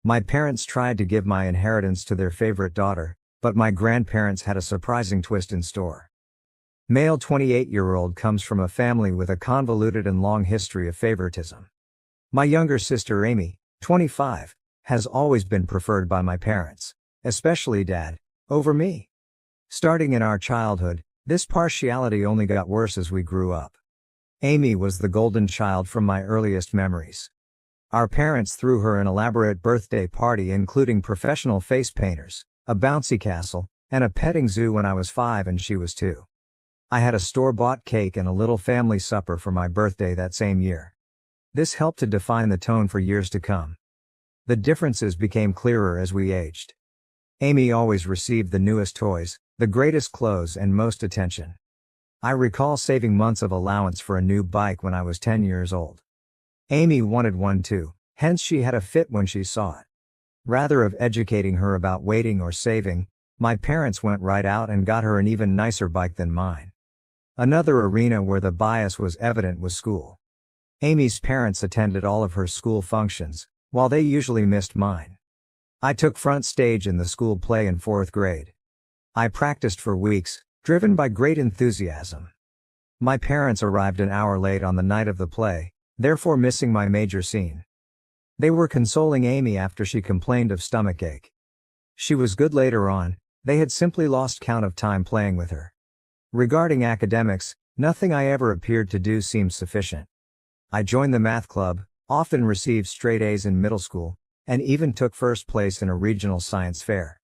My parents tried to give my inheritance to their favorite daughter, but my grandparents had a surprising twist in store. Male 28-year-old comes from a family with a convoluted and long history of favoritism. My younger sister Amy, 25, has always been preferred by my parents, especially Dad, over me. Starting in our childhood, this partiality only got worse as we grew up. Amy was the golden child from my earliest memories. Our parents threw her an elaborate birthday party including professional face painters, a bouncy castle, and a petting zoo when I was 5 and she was 2. I had a store-bought cake and a little family supper for my birthday that same year. This helped to define the tone for years to come. The differences became clearer as we aged. Amy always received the newest toys, the greatest clothes and most attention. I recall saving months of allowance for a new bike when I was 10 years old. Amy wanted one too, hence she had a fit when she saw it. Rather of educating her about waiting or saving, my parents went right out and got her an even nicer bike than mine. Another arena where the bias was evident was school. Amy's parents attended all of her school functions, while they usually missed mine. I took front stage in the school play in 4th grade. I practiced for weeks, driven by great enthusiasm. My parents arrived an hour late on the night of the play, therefore missing my major scene. They were consoling Amy after she complained of stomachache. She was good later on, they had simply lost count of time playing with her. Regarding academics, nothing I ever appeared to do seemed sufficient. I joined the math club, often received straight A's in middle school, and even took first place in a regional science fair.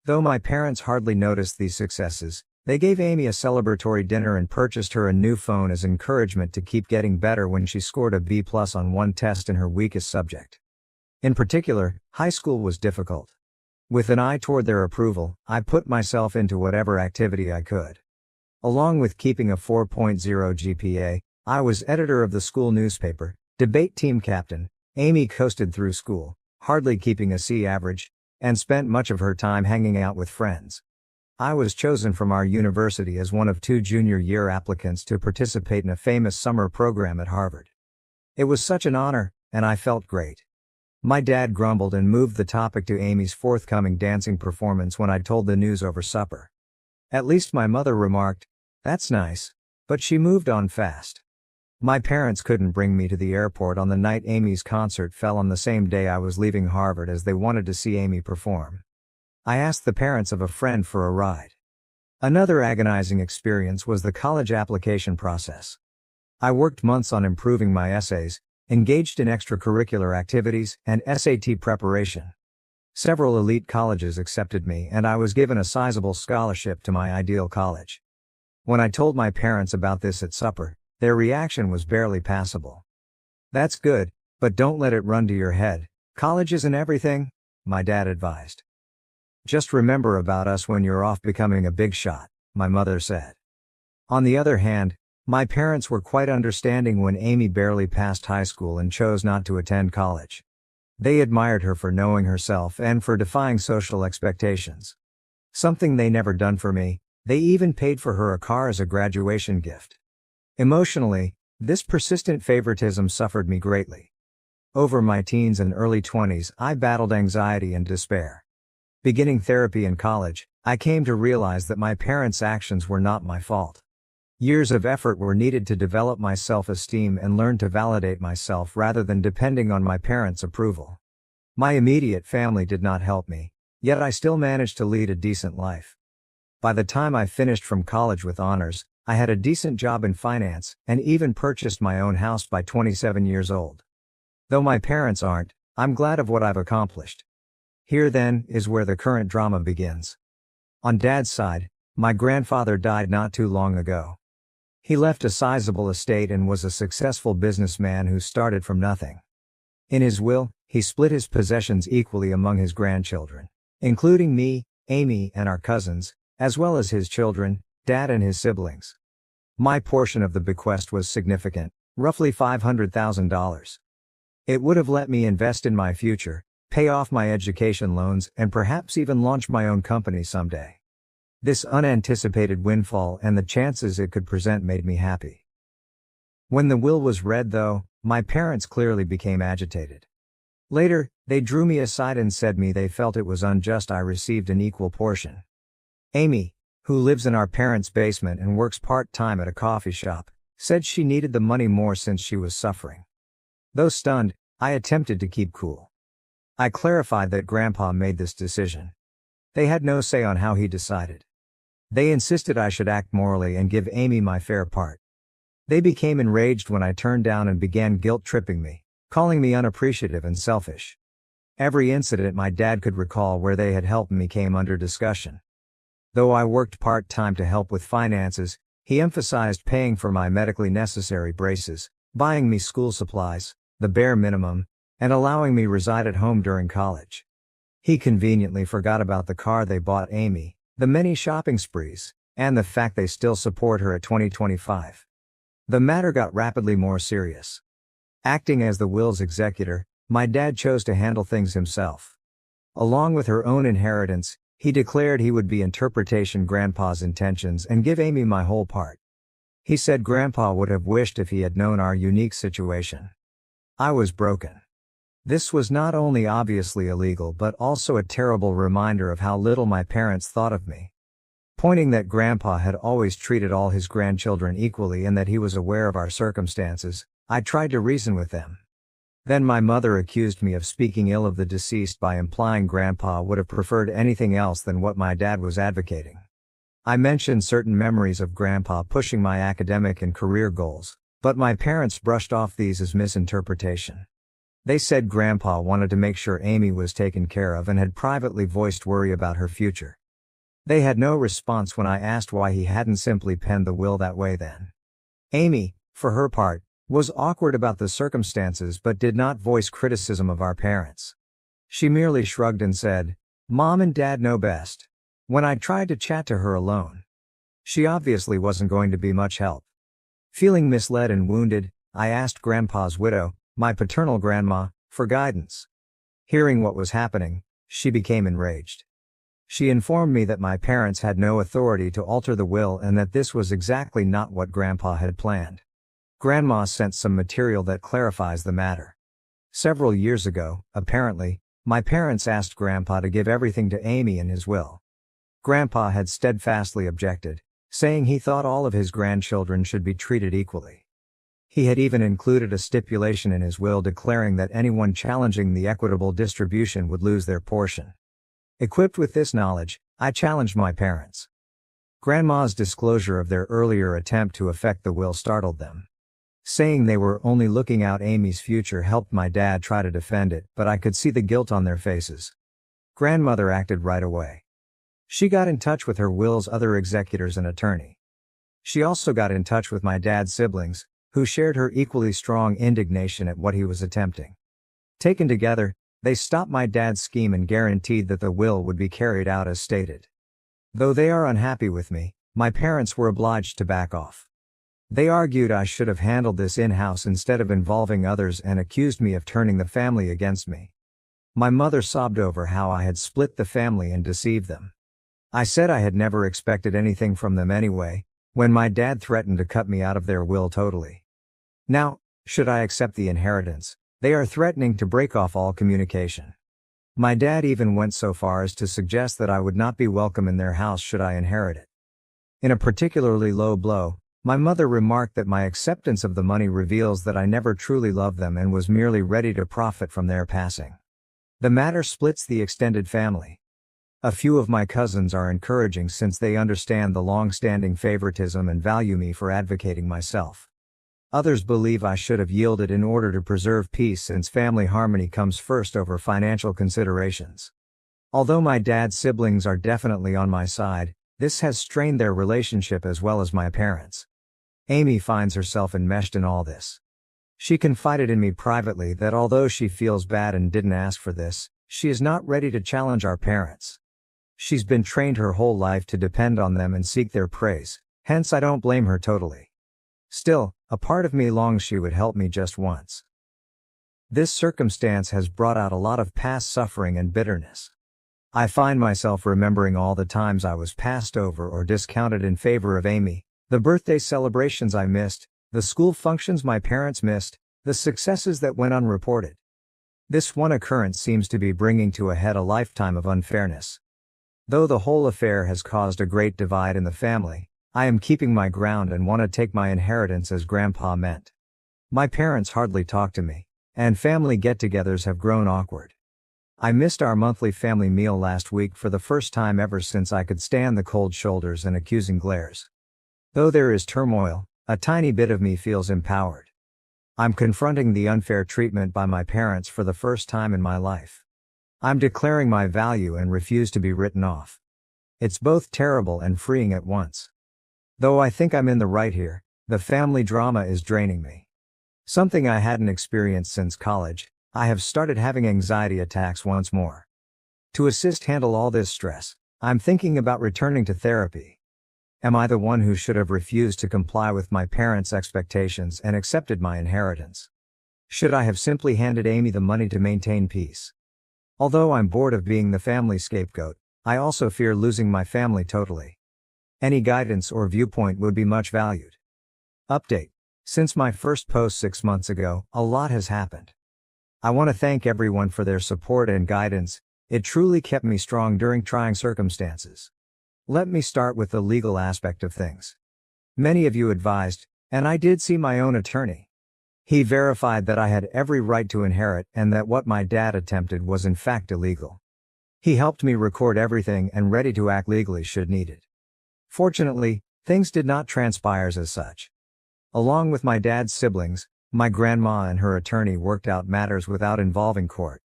Though my parents hardly noticed these successes, they gave Amy a celebratory dinner and purchased her a new phone as encouragement to keep getting better when she scored a B+ on one test in her weakest subject. In particular, high school was difficult. With an eye toward their approval, I put myself into whatever activity I could. Along with keeping a 4.0 GPA, I was editor of the school newspaper, debate team captain. Amy coasted through school, hardly keeping a C average, and spent much of her time hanging out with friends. I was chosen from our university as one of 2 junior year applicants to participate in a famous summer program at Harvard. It was such an honor, and I felt great. My dad grumbled and moved the topic to Amy's forthcoming dancing performance when I told the news over supper. At least my mother remarked, "That's nice," but she moved on fast. My parents couldn't bring me to the airport on the night Amy's concert fell on the same day I was leaving Harvard as they wanted to see Amy perform. I asked the parents of a friend for a ride. Another agonizing experience was the college application process. I worked months on improving my essays, engaged in extracurricular activities, and SAT preparation. Several elite colleges accepted me and I was given a sizable scholarship to my ideal college. When I told my parents about this at supper, their reaction was barely passable. "That's good, but don't let it run to your head. College isn't everything," my dad advised. "Just remember about us when you're off becoming a big shot," my mother said. On the other hand, my parents were quite understanding when Amy barely passed high school and chose not to attend college. They admired her for knowing herself and for defying social expectations. Something they never done for me, they even paid for her a car as a graduation gift. Emotionally, this persistent favoritism suffered me greatly. Over my teens and early 20s, I battled anxiety and despair. Beginning therapy in college, I came to realize that my parents' actions were not my fault. Years of effort were needed to develop my self-esteem and learn to validate myself rather than depending on my parents' approval. My immediate family did not help me, yet I still managed to lead a decent life. By the time I finished from college with honors, I had a decent job in finance, and even purchased my own house by 27 years old. Though my parents aren't, I'm glad of what I've accomplished. Here then, is where the current drama begins. On Dad's side, my grandfather died not too long ago. He left a sizable estate and was a successful businessman who started from nothing. In his will, he split his possessions equally among his grandchildren, including me, Amy, and our cousins, as well as his children, Dad and his siblings. My portion of the bequest was significant, roughly $500,000. It would have let me invest in my future, pay off my education loans, and perhaps even launch my own company someday. This unanticipated windfall and the chances it could present made me happy. When the will was read though, my parents clearly became agitated. Later, They drew me aside and said they felt it was unjust I received an equal portion. Amy, who lives in our parents' basement and works part-time at a coffee shop, said she needed the money more since she was suffering. Though stunned, I attempted to keep cool. I clarified that Grandpa made this decision. They had no say on how he decided. They insisted I should act morally and give Amy my fair part. They became enraged when I turned down and began guilt-tripping me, calling me unappreciative and selfish. Every incident my dad could recall where they had helped me came under discussion. Though I worked part-time to help with finances, he emphasized paying for my medically necessary braces, buying me school supplies, the bare minimum, and allowing me reside at home during college. He conveniently forgot about the car they bought Amy, the many shopping sprees, and the fact they still support her at 2025. The matter got rapidly more serious. Acting as the will's executor, my dad chose to handle things himself. Along with her own inheritance, he declared he would be interpretation Grandpa's intentions and give Amy my whole part. He said Grandpa would have wished if he had known our unique situation. I was broken. This was not only obviously illegal but also a terrible reminder of how little my parents thought of me. Pointing that Grandpa had always treated all his grandchildren equally and that he was aware of our circumstances, I tried to reason with them. Then my mother accused me of speaking ill of the deceased by implying Grandpa would have preferred anything else than what my dad was advocating. I mentioned certain memories of Grandpa pushing my academic and career goals, but my parents brushed off these as misinterpretation. They said Grandpa wanted to make sure Amy was taken care of and had privately voiced worry about her future. They had no response when I asked why he hadn't simply penned the will that way then. Amy, for her part, was awkward about the circumstances but did not voice criticism of our parents. She merely shrugged and said, "Mom and Dad know best," when I tried to chat to her alone. She obviously wasn't going to be much help. Feeling misled and wounded, I asked Grandpa's widow, my paternal grandma, for guidance. Hearing what was happening, she became enraged. She informed me that my parents had no authority to alter the will and that this was exactly not what Grandpa had planned. Grandma sent some material that clarifies the matter. Several years ago, apparently, my parents asked Grandpa to give everything to Amy in his will. Grandpa had steadfastly objected, saying he thought all of his grandchildren should be treated equally. He had even included a stipulation in his will declaring that anyone challenging the equitable distribution would lose their portion. Equipped with this knowledge, I challenged my parents. Grandma's disclosure of their earlier attempt to affect the will startled them. Saying they were only looking out Amy's future helped my dad try to defend it, but I could see the guilt on their faces. Grandmother acted right away. She got in touch with her will's other executors and attorney. She also got in touch with my dad's siblings, who shared her equally strong indignation at what he was attempting. Taken together, they stopped my dad's scheme and guaranteed that the will would be carried out as stated. Though they are unhappy with me, my parents were obliged to back off. They argued I should have handled this in-house instead of involving others and accused me of turning the family against me. My mother sobbed over how I had split the family and deceived them. I said I had never expected anything from them anyway, when my dad threatened to cut me out of their will totally. Now, should I accept the inheritance, they are threatening to break off all communication. My dad even went so far as to suggest that I would not be welcome in their house should I inherit it. In a particularly low blow, my mother remarked that my acceptance of the money reveals that I never truly loved them and was merely ready to profit from their passing. The matter splits the extended family. A few of my cousins are encouraging since they understand the long-standing favoritism and value me for advocating myself. Others believe I should have yielded in order to preserve peace since family harmony comes first over financial considerations. Although my dad's siblings are definitely on my side, this has strained their relationship as well as my parents. Amy finds herself enmeshed in all this. She confided in me privately that although she feels bad and didn't ask for this, she is not ready to challenge our parents. She's been trained her whole life to depend on them and seek their praise, hence I don't blame her totally. Still, a part of me longs she would help me just once. This circumstance has brought out a lot of past suffering and bitterness. I find myself remembering all the times I was passed over or discounted in favor of Amy, the birthday celebrations I missed, the school functions my parents missed, the successes that went unreported. This one occurrence seems to be bringing to a head a lifetime of unfairness. Though the whole affair has caused a great divide in the family, I am keeping my ground and want to take my inheritance as Grandpa meant. My parents hardly talk to me, and family get-togethers have grown awkward. I missed our monthly family meal last week for the first time ever since I could stand the cold shoulders and accusing glares. Though there is turmoil, a tiny bit of me feels empowered. I'm confronting the unfair treatment by my parents for the first time in my life. I'm declaring my value and refuse to be written off. It's both terrible and freeing at once. Though I think I'm in the right here, the family drama is draining me. Something I hadn't experienced since college, I have started having anxiety attacks once more. To assist handle all this stress, I'm thinking about returning to therapy. Am I the one who should have refused to comply with my parents' expectations and accepted my inheritance? Should I have simply handed Amy the money to maintain peace? Although I'm bored of being the family scapegoat, I also fear losing my family totally. Any guidance or viewpoint would be much valued. Update. Since my first post 6 months ago, a lot has happened. I want to thank everyone for their support and guidance. It truly kept me strong during trying circumstances. Let me start with the legal aspect of things. Many of you advised, and I did see my own attorney. He verified that I had every right to inherit and that what my dad attempted was in fact illegal. He helped me record everything and ready to act legally should needed. Fortunately, things did not transpire as such. Along with my dad's siblings, my grandma and her attorney worked out matters without involving court.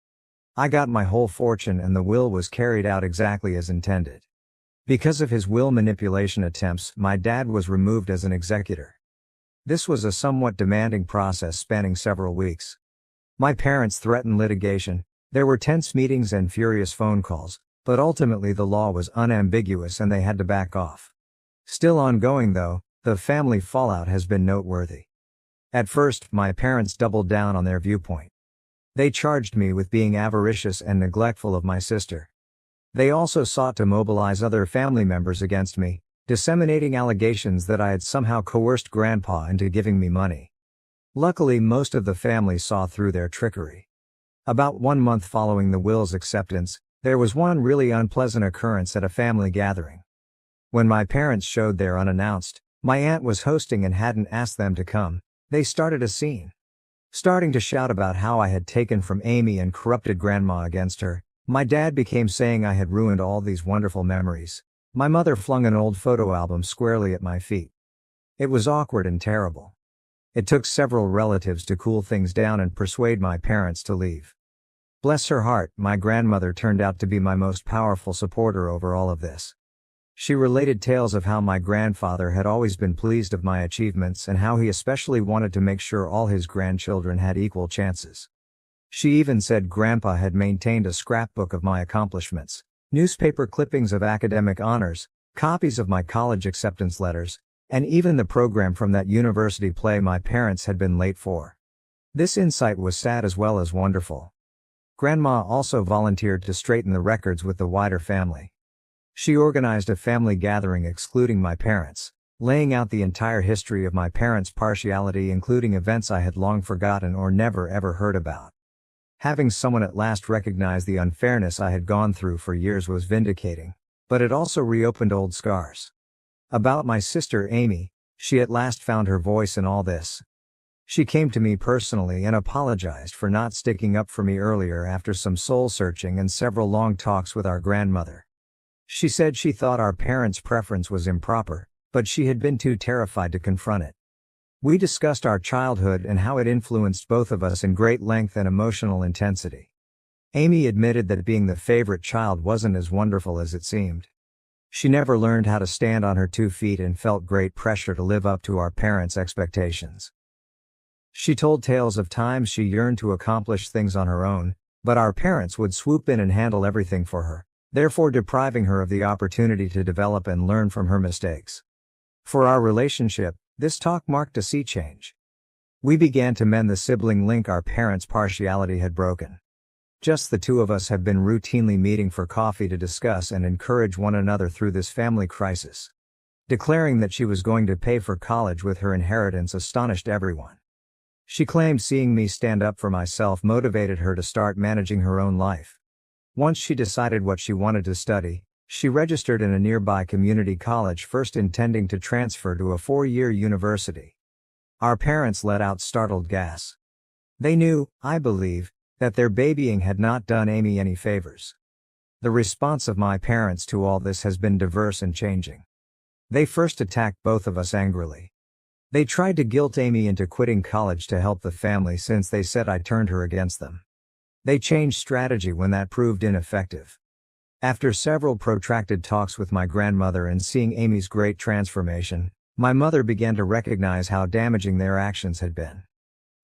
I got my whole fortune and the will was carried out exactly as intended. Because of his will manipulation attempts, my dad was removed as an executor. This was a somewhat demanding process spanning several weeks. My parents threatened litigation, there were tense meetings and furious phone calls, but ultimately the law was unambiguous and they had to back off. Still ongoing though, the family fallout has been noteworthy. At first, my parents doubled down on their viewpoint. They charged me with being avaricious and neglectful of my sister. They also sought to mobilize other family members against me, disseminating allegations that I had somehow coerced Grandpa into giving me money. Luckily, most of the family saw through their trickery. About 1 month following the will's acceptance, there was one really unpleasant occurrence at a family gathering. When my parents showed there unannounced, my aunt was hosting and hadn't asked them to come, they started a scene. Starting to shout about how I had taken from Amy and corrupted Grandma against her, my dad became saying I had ruined all these wonderful memories. My mother flung an old photo album squarely at my feet. It was awkward and terrible. It took several relatives to cool things down and persuade my parents to leave. Bless her heart, my grandmother turned out to be my most powerful supporter over all of this. She related tales of how my grandfather had always been pleased of my achievements and how he especially wanted to make sure all his grandchildren had equal chances. She even said Grandpa had maintained a scrapbook of my accomplishments, newspaper clippings of academic honors, copies of my college acceptance letters, and even the program from that university play my parents had been late for. This insight was sad as well as wonderful. Grandma also volunteered to straighten the records with the wider family. She organized a family gathering excluding my parents, laying out the entire history of my parents' partiality including events I had long forgotten or never ever heard about. Having someone at last recognize the unfairness I had gone through for years was vindicating, but it also reopened old scars. About my sister Amy, she at last found her voice in all this. She came to me personally and apologized for not sticking up for me earlier after some soul-searching and several long talks with our grandmother. She said she thought our parents' preference was improper, but she had been too terrified to confront it. We discussed our childhood and how it influenced both of us in great length and emotional intensity. Amy admitted that being the favorite child wasn't as wonderful as it seemed. She never learned how to stand on her 2 feet and felt great pressure to live up to our parents' expectations. She told tales of times she yearned to accomplish things on her own, but our parents would swoop in and handle everything for her, therefore depriving her of the opportunity to develop and learn from her mistakes. For our relationship, this talk marked a sea change. We began to mend the sibling link our parents' partiality had broken. Just the two of us have been routinely meeting for coffee to discuss and encourage one another through this family crisis. Declaring that she was going to pay for college with her inheritance astonished everyone. She claimed seeing me stand up for myself motivated her to start managing her own life. Once she decided what she wanted to study, she registered in a nearby community college, first intending to transfer to a 4-year university. Our parents let out startled gasps. They knew, I believe, that their babying had not done Amy any favors. The response of my parents to all this has been diverse and changing. They first attacked both of us angrily. They tried to guilt Amy into quitting college to help the family, since they said I turned her against them. They changed strategy when that proved ineffective. After several protracted talks with my grandmother and seeing Amy's great transformation, my mother began to recognize how damaging their actions had been.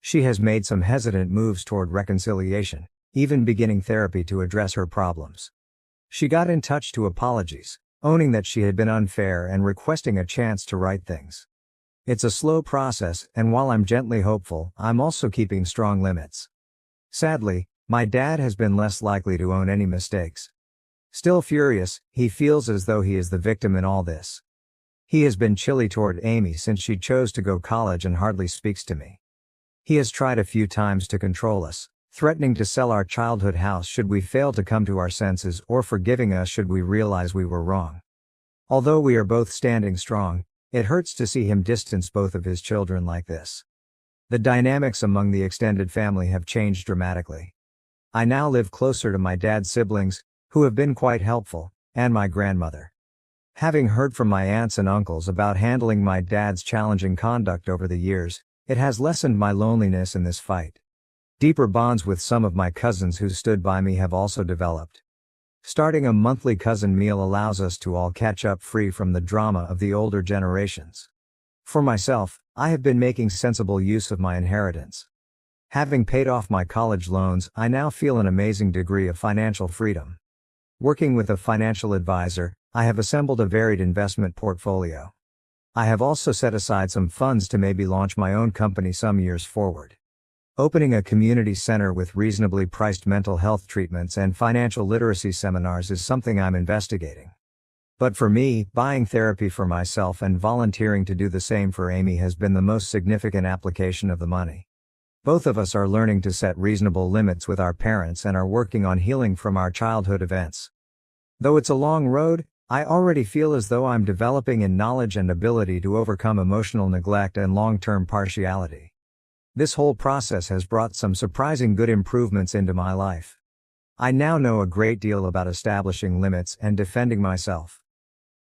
She has made some hesitant moves toward reconciliation, even beginning therapy to address her problems. She got in touch to apologize, owning that she had been unfair and requesting a chance to right things. It's a slow process, and while I'm gently hopeful, I'm also keeping strong limits. Sadly, my dad has been less likely to own any mistakes. Still furious, he feels as though he is the victim in all this. He has been chilly toward Amy since she chose to go to college and hardly speaks to me. He has tried a few times to control us, threatening to sell our childhood house should we fail to come to our senses, or forgiving us should we realize we were wrong. Although we are both standing strong, it hurts to see him distance both of his children like this. The dynamics among the extended family have changed dramatically. I now live closer to my dad's siblings, who have been quite helpful, and my grandmother. Having heard from my aunts and uncles about handling my dad's challenging conduct over the years, it has lessened my loneliness in this fight. Deeper bonds with some of my cousins who stood by me have also developed. Starting a monthly cousin meal allows us to all catch up, free from the drama of the older generations. For myself, I have been making sensible use of my inheritance. Having paid off my college loans, I now feel an amazing degree of financial freedom. Working with a financial advisor, I have assembled a varied investment portfolio. I have also set aside some funds to maybe launch my own company some years forward. Opening a community center with reasonably priced mental health treatments and financial literacy seminars is something I'm investigating. But for me, buying therapy for myself and volunteering to do the same for Amy has been the most significant application of the money. Both of us are learning to set reasonable limits with our parents and are working on healing from our childhood events. Though it's a long road, I already feel as though I'm developing in knowledge and ability to overcome emotional neglect and long-term partiality. This whole process has brought some surprising good improvements into my life. I now know a great deal about establishing limits and defending myself.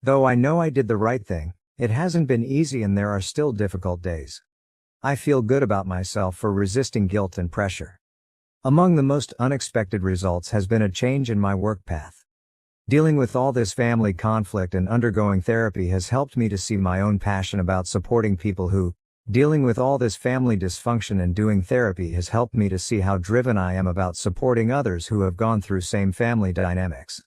Though I know I did the right thing, it hasn't been easy and there are still difficult days. I feel good about myself for resisting guilt and pressure. Among the most unexpected results has been a change in my work path. Dealing with all this family conflict and undergoing therapy has helped me to see my own passion about supporting people who, dealing with all this family dysfunction, and doing therapy has helped me to see how driven I am about supporting others who have gone through same family dynamics.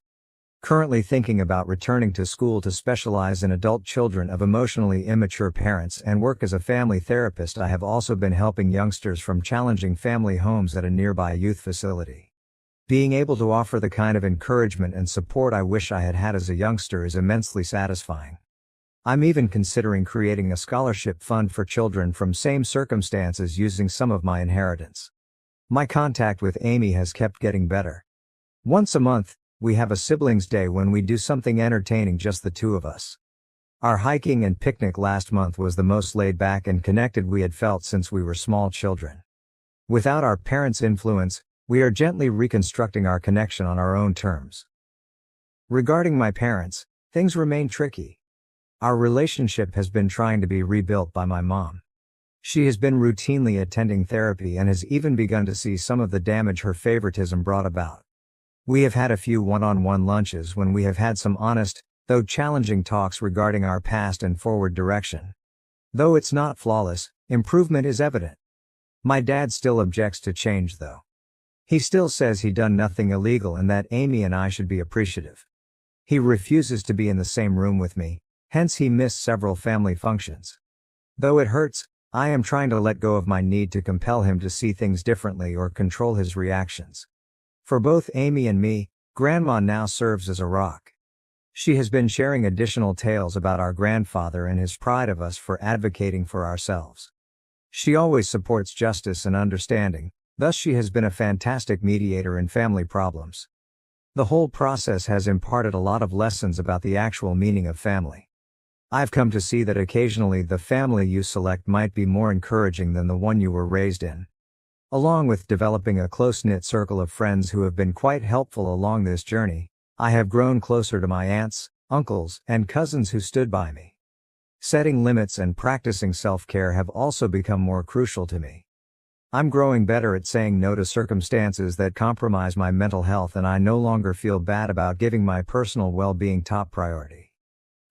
Currently thinking about returning to school to specialize in adult children of emotionally immature parents and work as a family therapist. I have also been helping youngsters from challenging family homes at a nearby youth facility. Being able to offer the kind of encouragement and support I wish I had had as a youngster is immensely satisfying. I'm even considering creating a scholarship fund for children from same circumstances using some of my inheritance. My contact with Amy has kept getting better. Once a month, we have a siblings day when we do something entertaining, just the two of us. Our hiking and picnic last month was the most laid back and connected we had felt since we were small children. Without our parents' influence, we are gently reconstructing our connection on our own terms. Regarding my parents, things remain tricky. Our relationship has been trying to be rebuilt by my mom. She has been routinely attending therapy and has even begun to see some of the damage her favoritism brought about. We have had a few one-on-one lunches when we have had some honest, though challenging talks regarding our past and forward direction. Though it's not flawless, improvement is evident. My dad still objects to change though. He still says he done nothing illegal and that Amy and I should be appreciative. He refuses to be in the same room with me, hence he missed several family functions. Though it hurts, I am trying to let go of my need to compel him to see things differently or control his reactions. For both Amy and me, Grandma now serves as a rock. She has been sharing additional tales about our grandfather and his pride of us for advocating for ourselves. She always supports justice and understanding, thus she has been a fantastic mediator in family problems. The whole process has imparted a lot of lessons about the actual meaning of family. I've come to see that occasionally the family you select might be more encouraging than the one you were raised in. Along with developing a close-knit circle of friends who have been quite helpful along this journey, I have grown closer to my aunts, uncles, and cousins who stood by me. Setting limits and practicing self-care have also become more crucial to me. I'm growing better at saying no to circumstances that compromise my mental health, and I no longer feel bad about giving my personal well-being top priority.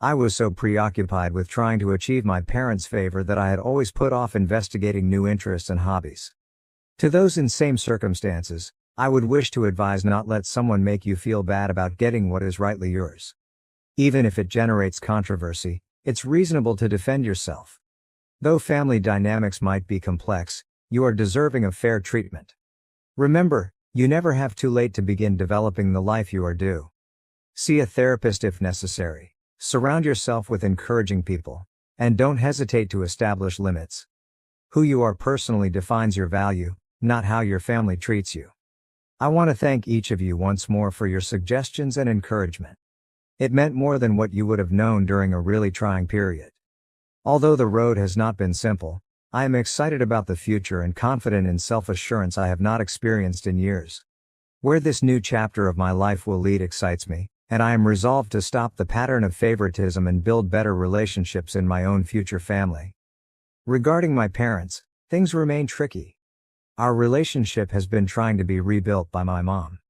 I was so preoccupied with trying to achieve my parents' favor that I had always put off investigating new interests and hobbies. To those in same circumstances, I would wish to advise not let someone make you feel bad about getting what is rightly yours. Even if it generates controversy, it's reasonable to defend yourself. Though family dynamics might be complex, you are deserving of fair treatment. Remember, you never have too late to begin developing the life you are due. See a therapist if necessary. Surround yourself with encouraging people. And don't hesitate to establish limits. Who you are personally defines your value, not how your family treats you. I want to thank each of you once more for your suggestions and encouragement. It meant more than what you would have known during a really trying period. Although the road has not been simple, I am excited about the future and confident in self-assurance I have not experienced in years. Where this new chapter of my life will lead excites me, and I am resolved to stop the pattern of favoritism and build better relationships in my own future family. Regarding my parents, things remain tricky. Our relationship has been trying to be rebuilt by my mom.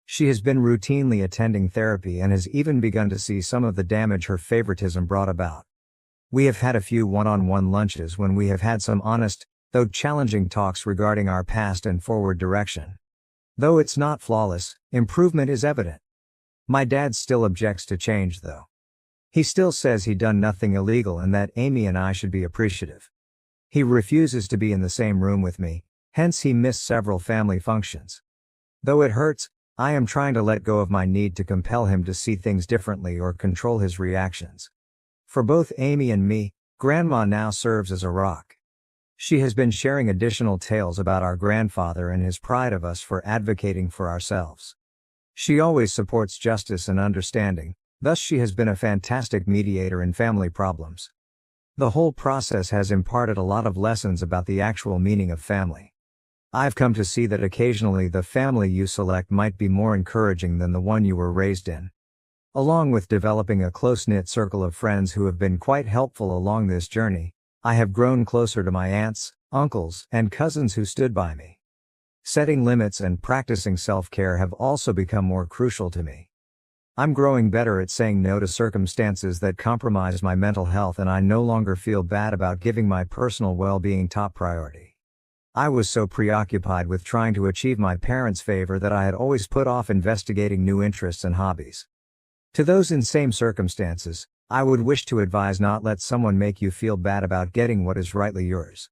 She has been routinely attending therapy and has even begun to see some of the damage her favoritism brought about. We have had a few one-on-one lunches when we have had some honest, though challenging talks regarding our past and forward direction. Though it's not flawless, improvement is evident. My dad still objects to change though. He still says he done nothing illegal and that Amy and I should be appreciative. He refuses to be in the same room with me, hence he missed several family functions. Though it hurts, I am trying to let go of my need to compel him to see things differently or control his reactions. For both Amy and me, Grandma now serves as a rock. She has been sharing additional tales about our grandfather and his pride of us for advocating for ourselves. She always supports justice and understanding, thus she has been a fantastic mediator in family problems. The whole process has imparted a lot of lessons about the actual meaning of family. I've come to see that occasionally the family you select might be more encouraging than the one you were raised in. Along with developing a close-knit circle of friends who have been quite helpful along this journey, I have grown closer to my aunts, uncles, and cousins who stood by me. Setting limits and practicing self-care have also become more crucial to me. I'm growing better at saying no to circumstances that compromise my mental health, and I no longer feel bad about giving my personal well-being top priority. I was so preoccupied with trying to achieve my parents' favor that I had always put off investigating new interests and hobbies. To those in same circumstances, I would wish to advise not let someone make you feel bad about getting what is rightly yours.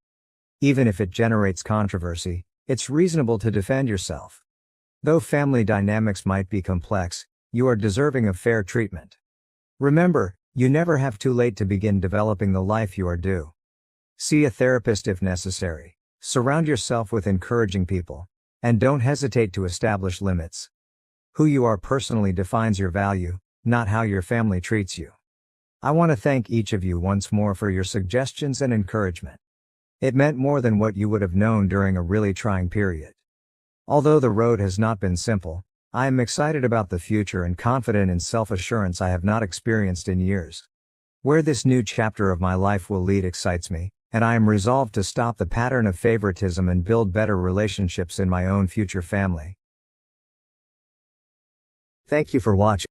Even if it generates controversy, it's reasonable to defend yourself. Though family dynamics might be complex, you are deserving of fair treatment. Remember, you never have too late to begin developing the life you are due. See a therapist if necessary. Surround yourself with encouraging people. And don't hesitate to establish limits. Who you are personally defines your value, not how your family treats you. I want to thank each of you once more for your suggestions and encouragement. It meant more than what you would have known during a really trying period. Although the road has not been simple, I am excited about the future and confident in self-assurance I have not experienced in years. Where this new chapter of my life will lead excites me, and I am resolved to stop the pattern of favoritism and build better relationships in my own future family. Thank you for watching.